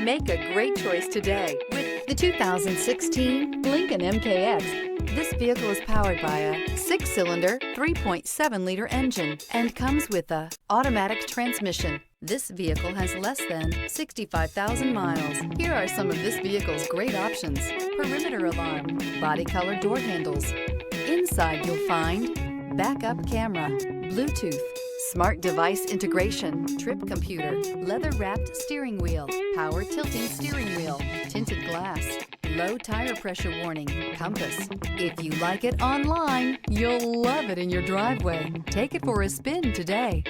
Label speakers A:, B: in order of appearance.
A: Make a great choice today with the 2016 Lincoln MKX. This vehicle is powered by a 6-cylinder, 3.7-liter engine and comes with a automatic transmission. This vehicle has less than 65,000 miles. Here are some of this vehicle's great options: perimeter alarm, body color door handles. Inside you'll find backup camera, Bluetooth, smart device integration, trip computer, leather-wrapped steering wheel, power tilting steering wheel, tinted glass, low tire pressure warning, compass. If you like it online, you'll love it in your driveway. Take it for a spin today.